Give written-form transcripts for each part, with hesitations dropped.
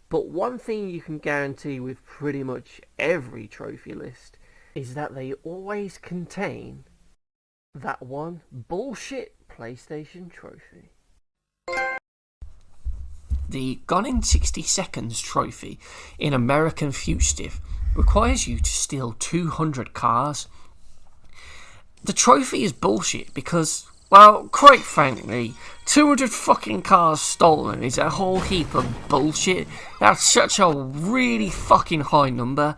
But one thing you can guarantee with pretty much every trophy list is that they always contain that one bullshit PlayStation trophy. The Gone in 60 Seconds trophy in American Fugitive requires you to steal 200 cars. The trophy is bullshit because, well, quite frankly, 200 fucking cars stolen is a whole heap of bullshit. That's such a really fucking high number.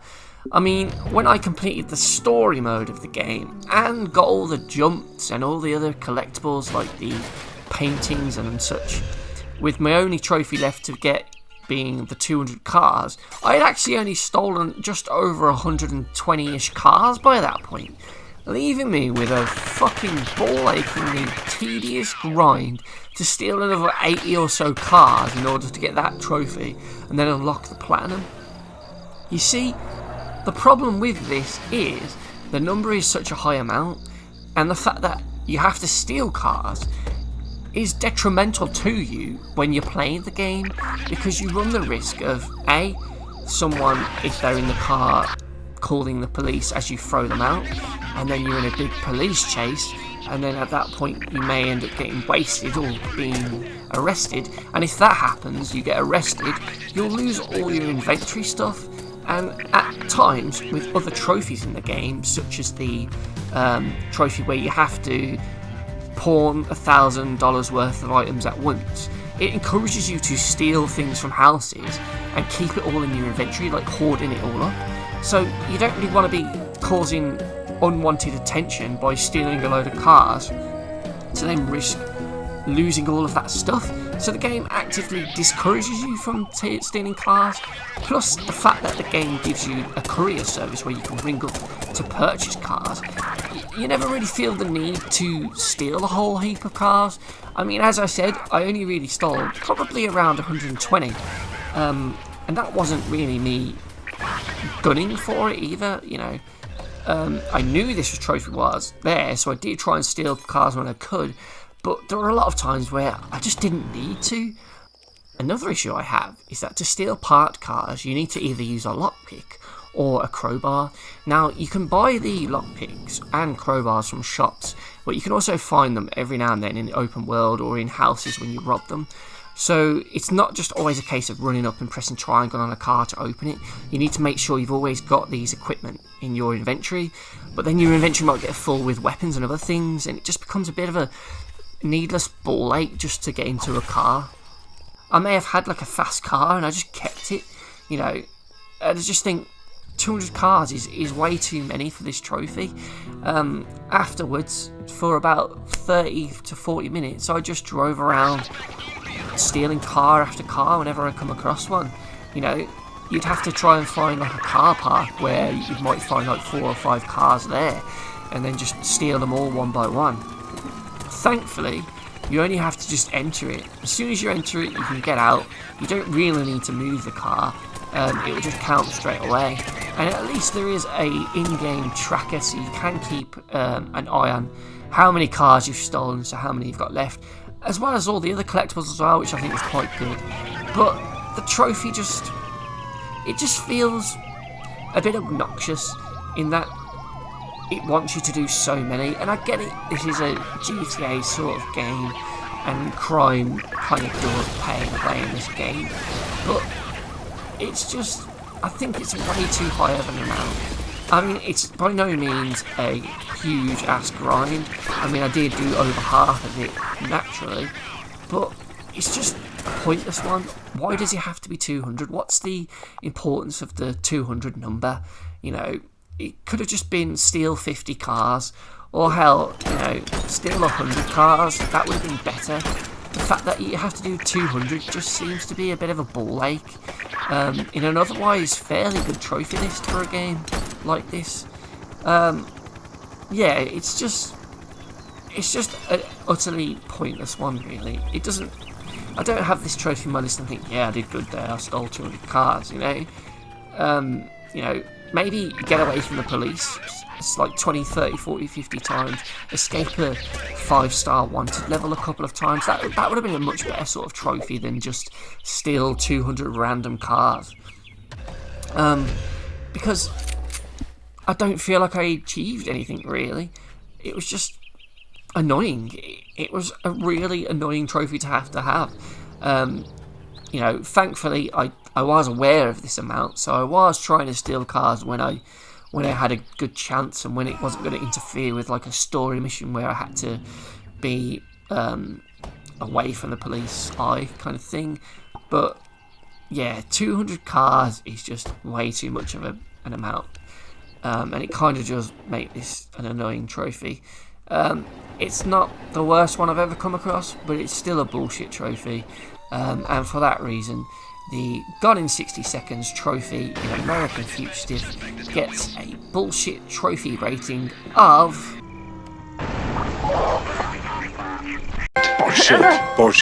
I mean, when I completed the story mode of the game and got all the jumps and all the other collectibles like the paintings and such, with my only trophy left to get being the 200 cars, I had actually only stolen just over 120-ish cars by that point, leaving me with a fucking ball-achingly tedious grind to steal another 80 or so cars in order to get that trophy and then unlock the platinum. You see, the problem with this is the number is such a high amount, and the fact that you have to steal cars is detrimental to you when you're playing the game, because you run the risk of A, someone, if they're in the car, calling the police as you throw them out, and then you're in a big police chase, and then at that point you may end up getting wasted or being arrested, and if that happens, you get arrested, you'll lose all your inventory stuff. And at times, with other trophies in the game, such as the trophy where you have to pawn $1,000 worth of items at once, it encourages you to steal things from houses and keep it all in your inventory, like hoarding it all up. So you don't really want to be causing unwanted attention by stealing a load of cars to then risk losing all of that stuff. So the game actively discourages you from stealing cars, plus the fact that the game gives you a courier service where you can ring up to purchase cars. You never really feel the need to steal a whole heap of cars. I mean, as I said, I only really stole probably around 120, and that wasn't really me gunning for it either, you know. I knew this trophy was there, so I did try and steal cars when I could, but there were a lot of times where I just didn't need to. Another issue I have is that to steal parked cars, you need to either use a lockpick or a crowbar. Now, you can buy the lockpicks and crowbars from shops, but you can also find them every now and then in the open world or in houses when you rob them. So it's not just always a case of running up and pressing triangle on a car to open it. You need to make sure you've always got these equipment in your inventory, but then your inventory might get full with weapons and other things, and it just becomes a bit of a needless ball ache just to get into a car. I may have had like a fast car and I just kept it, you know. I just think 200 cars is way too many for this trophy. Afterwards, for about 30 to 40 minutes, I just drove around stealing car after car whenever I come across one. You know, you'd have to try and find like a car park where you might find like 4 or 5 cars there and then just steal them all one by one. Thankfully, you only have to just enter it. As soon as you enter it, you can get out. You don't really need to move the car. It will just count straight away. And at least there is a in-game tracker, so you can keep an eye on how many cars you've stolen, so how many you've got left, as well as all the other collectibles as well, which I think is quite good. But the trophy it just feels a bit obnoxious in that it wants you to do so many, and I get it, this is a GTA sort of game, and crime kind of does pay to play in this game, but it's just, I think it's way too high of an amount. I mean, it's by no means a huge ass grind. I mean, I did do over half of it naturally, but it's just a pointless one. Why does it have to be 200? What's the importance of the 200 number? You know, it could have just been steal 50 cars, or hell, you know, steal 100 cars. That would have been better. The fact that you have to do 200 just seems to be a bit of a ball ache in an otherwise fairly good trophy list for a game like this. Yeah, it's just an utterly pointless one, really. I don't have this trophy on my list and think, yeah, I did good there, I stole 200 cars, you know. You know, maybe get away from the police. It's like 20, 30, 40, 50 times. Escape a 5-star wanted level a couple of times. That would have been a much better sort of trophy than just steal 200 random cars. Because I don't feel like I achieved anything really. It was just annoying. It was a really annoying trophy to have. You know, thankfully I was aware of this amount, so I was trying to steal cars when I had a good chance and when it wasn't going to interfere with like a story mission where I had to be away from the police eye kind of thing. But yeah, 200 cars is just way too much of an amount, and it kind of does make this an annoying trophy. It's not the worst one I've ever come across, but it's still a bullshit trophy, and for that reason the Gone in 60 Seconds trophy in American Fugitive gets a bullshit trophy rating of... Bullshit.